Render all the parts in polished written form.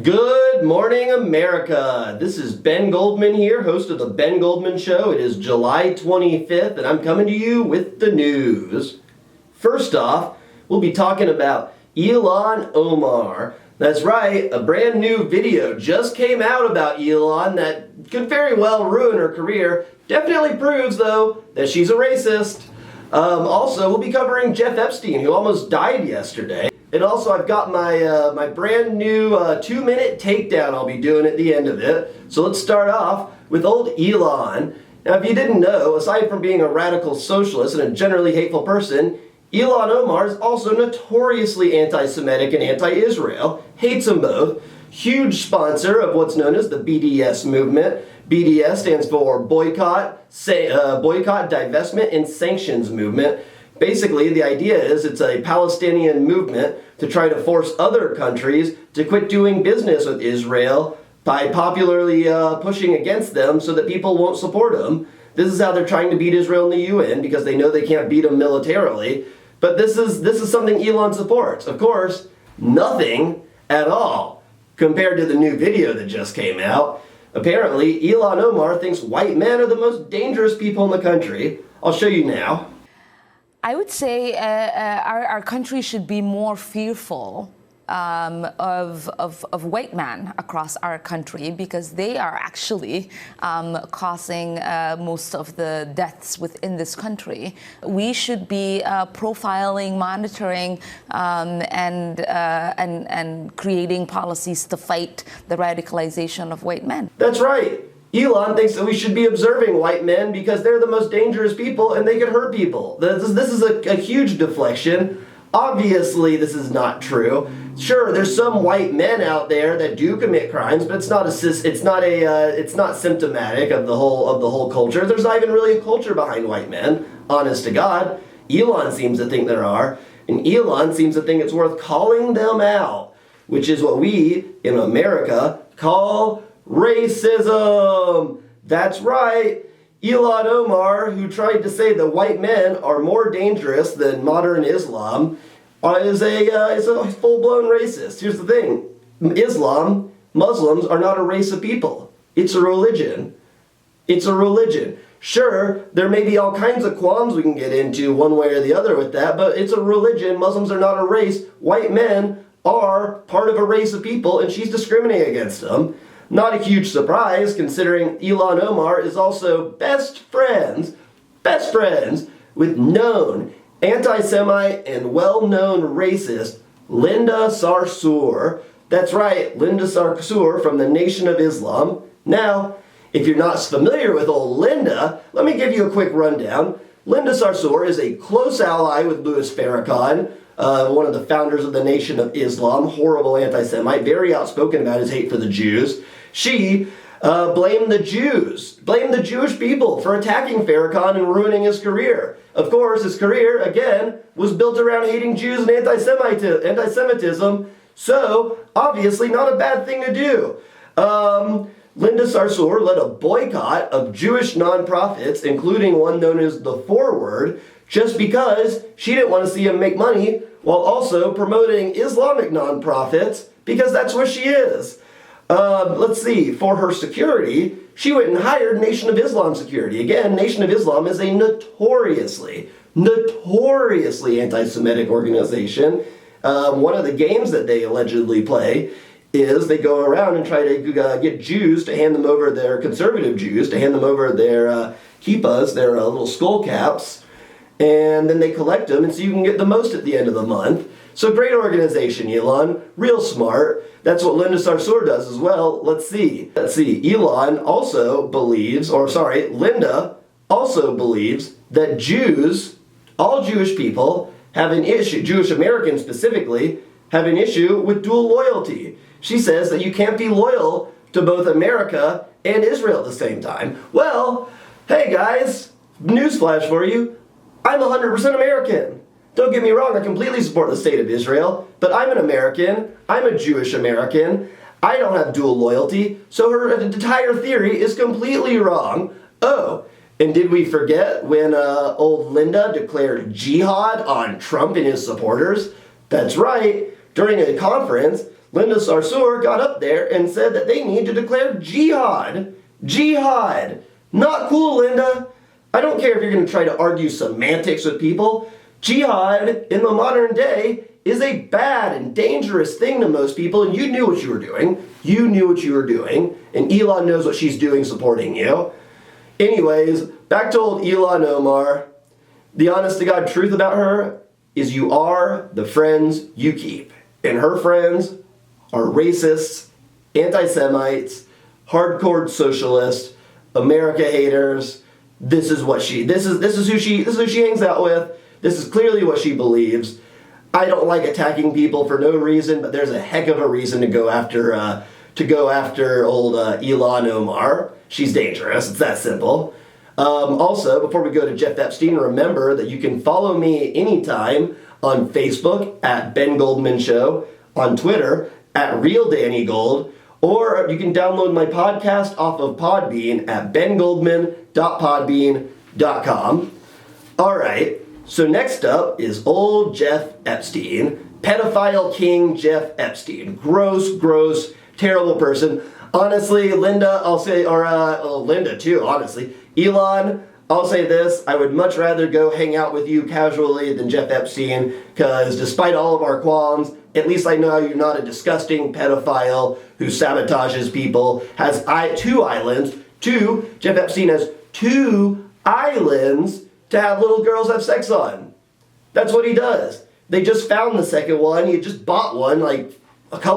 Good morning, America. This is Ben Goldman here, host of the Ben Goldman Show. It is July 25th, and I'm coming to you with the news. First off, we'll be talking about Ilhan Omar. That's right, a brand new video just came out about Ilhan that could very well ruin her career. Definitely proves, though, that she's a racist. Also, we'll be covering Jeff Epstein, who almost died yesterday. And also, I've got my brand new 2-minute takedown I'll be doing at the end of it. So let's start off with old Ilhan. Now, if you didn't know, aside from being a radical socialist and a generally hateful person, Ilhan Omar is also notoriously anti-Semitic and anti-Israel. Hates them both. Huge sponsor of what's known as the BDS movement. BDS stands for Boycott, Divestment, and Sanctions Movement. Basically, the idea is it's a Palestinian movement to try to force other countries to quit doing business with Israel by popularly pushing against them so that people won't support them. This is how they're trying to beat Israel in the UN because they know they can't beat them militarily. But this is something Ilhan supports. Of course, nothing at all compared to the new video that just came out. Apparently, Ilhan Omar thinks white men are the most dangerous people in the country. I'll show you now. I would say our country should be more fearful of white men across our country because they are actually causing most of the deaths within this country. We should be profiling, monitoring, and creating policies to fight the radicalization of white men. That's right. Ilhan thinks that we should be observing white men because they're the most dangerous people and they can hurt people. This is a huge deflection. Obviously, this is not true. Sure, there's some white men out there that do commit crimes, but it's not symptomatic of the whole culture. There's not even really a culture behind white men, honest to God. Ilhan seems to think there are, and Ilhan seems to think it's worth calling them out, which is what we in America call racism. That's right. Ilhan Omar, who tried to say that white men are more dangerous than modern Islam, is a full-blown racist. Here's the thing. Muslims are not a race of people. It's a religion. It's a religion. Sure, there may be all kinds of qualms we can get into one way or the other with that, but it's a religion. Muslims are not a race. White men are part of a race of people, and she's discriminating against them. Not a huge surprise, considering Ilhan Omar is also best friends with known anti-Semite and well-known racist Linda Sarsour. That's right, Linda Sarsour from the Nation of Islam. Now, if you're not familiar with old Linda, let me give you a quick rundown. Linda Sarsour is a close ally with Louis Farrakhan, one of the founders of the Nation of Islam, horrible anti-Semite, very outspoken about his hate for the Jews. She blamed the Jewish people for attacking Farrakhan and ruining his career. Of course, his career, again, was built around hating Jews and anti-Semitism, so obviously not a bad thing to do. Linda Sarsour led a boycott of Jewish nonprofits, including one known as The Forward, just because she didn't want to see him make money while also promoting Islamic nonprofits, because that's what she is. Let's see, for her security, she went and hired Nation of Islam security. Again, Nation of Islam is a notoriously anti-Semitic organization. One of the games that they allegedly play is they go around and try to get Jews to hand them over their conservative Jews, to hand them over their kippahs, their little skull caps, and then they collect them, and so you can get the most at the end of the month. So great organization, Ilhan. Real smart. That's what Linda Sarsour does as well. Let's see. Linda also believes that all Jewish people have an issue, Jewish Americans specifically, have an issue with dual loyalty. She says that you can't be loyal to both America and Israel at the same time. Well, hey guys, newsflash for you. I'm 100% American. Don't get me wrong, I completely support the state of Israel, but I'm an American, I'm a Jewish American, I don't have dual loyalty, so her entire theory is completely wrong. Oh, and did we forget when old Linda declared jihad on Trump and his supporters? That's right, during a conference, Linda Sarsour got up there and said that they need to declare jihad. Jihad. Not cool, Linda. I don't care if you're going to try to argue semantics with people. Jihad in the modern day is a bad and dangerous thing to most people, and you knew what you were doing. You knew what you were doing, and Elon knows what she's doing supporting you. Anyways, back to old Ilhan Omar. The honest-to-God truth about her is you are the friends you keep. And her friends are racists, anti-Semites, hardcore socialists, America haters. This is who she hangs out with. This is clearly what she believes. I don't like attacking people for no reason, but there's a heck of a reason to go after old Ilhan Omar. She's dangerous. It's that simple. Also, before we go to Jeff Epstein, remember that you can follow me anytime on Facebook at Ben Goldman Show, on Twitter at Real Danny Gold, or you can download my podcast off of Podbean at bengoldman.podbean.com. All right, so next up is old Jeff Epstein, pedophile king Jeff Epstein. Gross, terrible person. Honestly, Linda, I'll say, or Linda too, honestly. Elon, I'll say this, I would much rather go hang out with you casually than Jeff Epstein, because despite all of our qualms, at least I know you're not a disgusting pedophile who sabotages people, has two islands. Jeff Epstein has 2 islands to have little girls have sex on. That's what he does. They just found the second one. He had just bought one like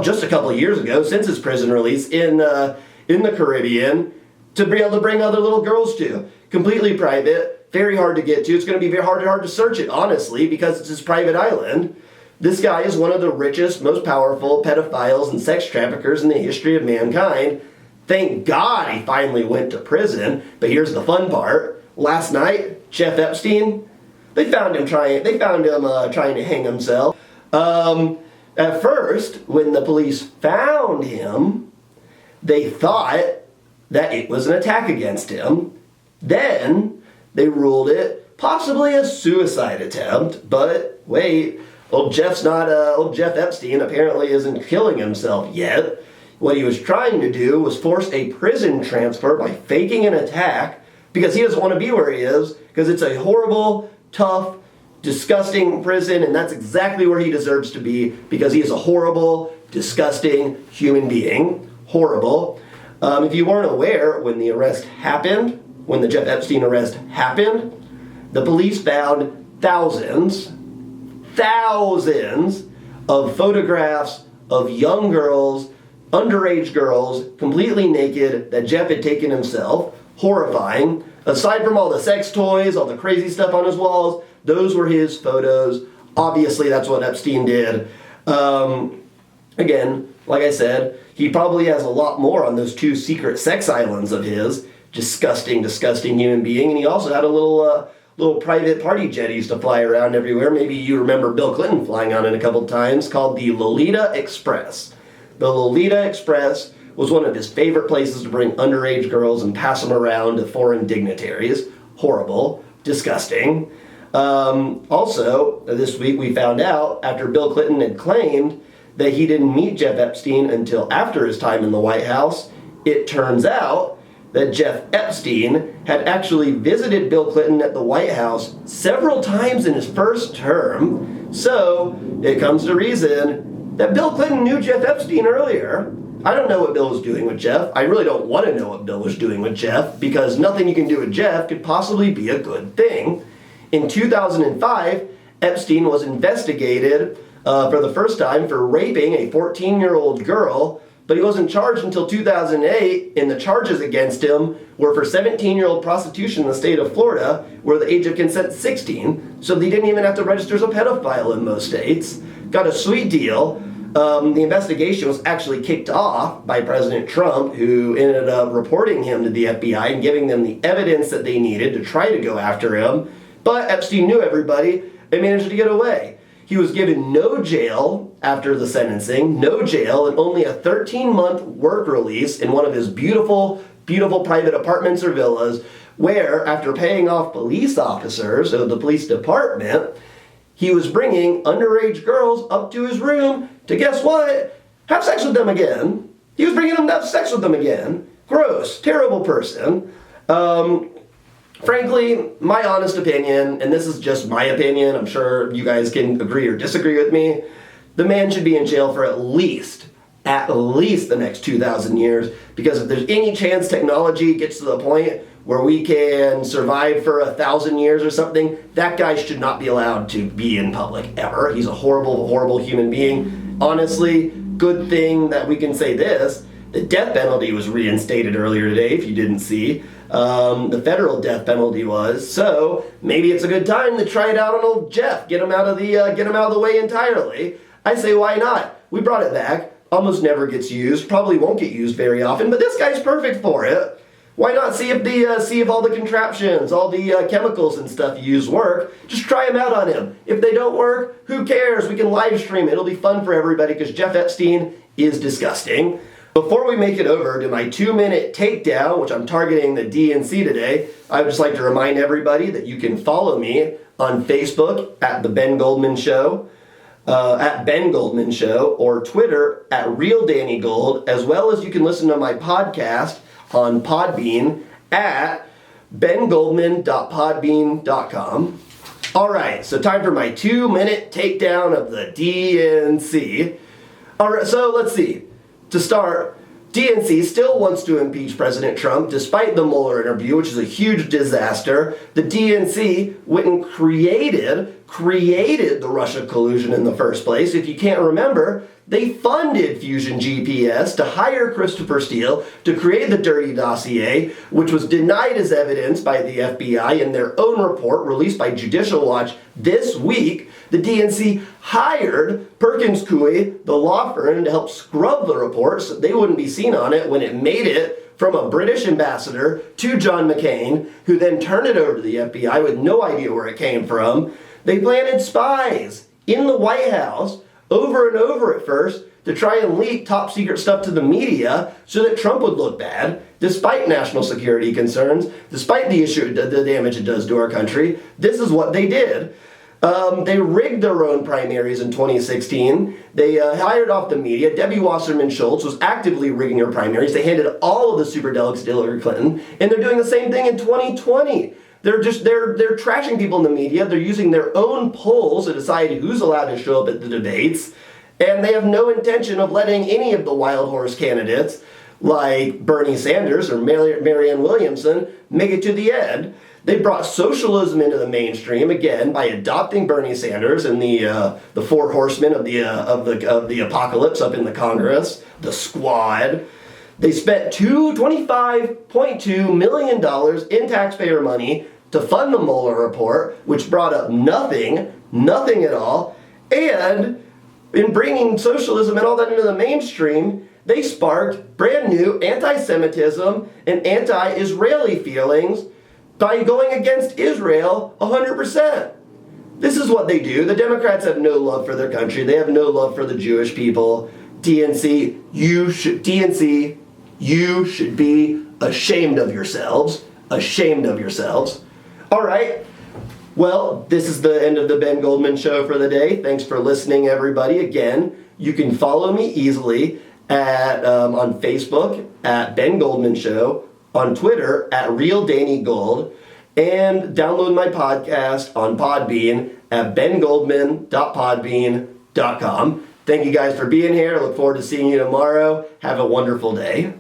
just a couple of years ago, since his prison release, in the Caribbean, to be able to bring other little girls to. Completely private, very hard to get to. It's going to be very hard to search it, honestly, because it's his private island. This guy is one of the richest, most powerful pedophiles and sex traffickers in the history of mankind. Thank God he finally went to prison. But here's the fun part. Last night, Jeff Epstein, they found him trying to hang himself. At first, when the police found him, they thought that it was an attack against him. Then they ruled it possibly a suicide attempt. But wait, old Jeff Epstein apparently isn't killing himself yet. What he was trying to do was force a prison transfer by faking an attack, because he doesn't want to be where he is, because it's a horrible, tough, disgusting prison, and that's exactly where he deserves to be, because he is a horrible, disgusting human being. Horrible. If you weren't aware, when the Jeff Epstein arrest happened, the police found thousands of photographs of young girls, underage girls, completely naked, that Jeff had taken himself. Horrifying. Aside from all the sex toys, all the crazy stuff on his walls, those were his photos. Obviously, that's what Epstein did. Again, like I said, he probably has a lot more on those 2 secret sex islands of his. Disgusting human being. And he also had a little private party jet he used to fly around everywhere. Maybe you remember Bill Clinton flying on it a couple times, called the Lolita Express. The Lolita Express was one of his favorite places to bring underage girls and pass them around to foreign dignitaries. Horrible. Disgusting. Also, this week we found out, after Bill Clinton had claimed that he didn't meet Jeff Epstein until after his time in the White House, it turns out that Jeff Epstein had actually visited Bill Clinton at the White House several times in his first term. So it comes to reason that Bill Clinton knew Jeff Epstein earlier. I don't know what Bill was doing with Jeff. I really don't want to know what Bill was doing with Jeff, because nothing you can do with Jeff could possibly be a good thing. In 2005, Epstein was investigated for the first time for raping a 14-year-old girl, but he wasn't charged until 2008, and the charges against him were for 17-year-old prostitution in the state of Florida, where the age of consent is 16, so he didn't even have to register as a pedophile in most states. Got a sweet deal. The investigation was actually kicked off by President Trump, who ended up reporting him to the FBI and giving them the evidence that they needed to try to go after him. But Epstein knew everybody and managed to get away. He was given no jail after the sentencing, no jail, and only a 13-month work release in one of his beautiful private apartments or villas, where, after paying off police officers of the police department, he was bringing underage girls up to his room to, guess what? have sex with them again. He was bringing them to have sex with them again. Gross, terrible person. Frankly, my honest opinion, and this is just my opinion, I'm sure you guys can agree or disagree with me, the man should be in jail for at least the next 2,000 years, because if there's any chance technology gets to the point where we can survive for 1,000 years or something, that guy should not be allowed to be in public ever. He's a horrible, horrible human being. Honestly, good thing that we can say this, the death penalty was reinstated earlier today, if you didn't see. The federal death penalty was, so maybe it's a good time to try it out on old Jeff, get him out of the way entirely. I say, why not? We brought it back. Almost never gets used, probably won't get used very often, but this guy's perfect for it. Why not see if all the contraptions, all the chemicals and stuff you use work? Just try them out on him. If they don't work, who cares? We can live stream it. It'll be fun for everybody because Jeff Epstein is disgusting. Before we make it over to my 2-minute takedown, which I'm targeting the DNC today, I would just like to remind everybody that you can follow me on Facebook at The Ben Goldman Show, at Ben Goldman Show, or Twitter at RealDannyGold, as well as you can listen to my podcast on Podbean at bengoldman.podbean.com. All right, so time for my 2-minute takedown of the DNC. All right, so let's see. To start, DNC still wants to impeach President Trump despite the Mueller interview, which is a huge disaster. The DNC went and created the Russia collusion in the first place. If you can't remember, they funded Fusion GPS to hire Christopher Steele to create the dirty dossier, which was denied as evidence by the FBI in their own report released by Judicial Watch this week. The DNC hired Perkins Coie, the law firm, to help scrub the report so they wouldn't be seen on it when it made it from a British ambassador to John McCain, who then turned it over to the FBI with no idea where it came from. They planted spies in the White House over and over at first to try and leak top secret stuff to the media so that Trump would look bad, despite national security concerns, despite the damage it does to our country. This is what they did. They rigged their own primaries in 2016. They hired off the media. Debbie Wasserman Schultz was actively rigging her primaries. They handed all of the superdelegates to Hillary Clinton, and they're doing the same thing in 2020. They're trashing people in the media. They're using their own polls to decide who's allowed to show up at the debates, and they have no intention of letting any of the wild horse candidates like Bernie Sanders or Marianne Williamson make it to the end. They brought socialism into the mainstream again by adopting Bernie Sanders and the four horsemen of the apocalypse up in the Congress, the Squad. They spent $25.2 million in taxpayer money to fund the Mueller report, which brought up nothing at all. And in bringing socialism and all that into the mainstream, they sparked brand new anti-Semitism and anti-Israeli feelings by going against Israel 100%. This is what they do. The Democrats have no love for their country. They have no love for the Jewish people. DNC, you should be ashamed of yourselves. Ashamed of yourselves. All right. Well, this is the end of the Ben Goldman Show for the day. Thanks for listening, everybody. Again, you can follow me easily on Facebook at Ben Goldman Show, on Twitter at RealDannyGold, and download my podcast on Podbean at bengoldman.podbean.com. Thank you guys for being here. I look forward to seeing you tomorrow. Have a wonderful day.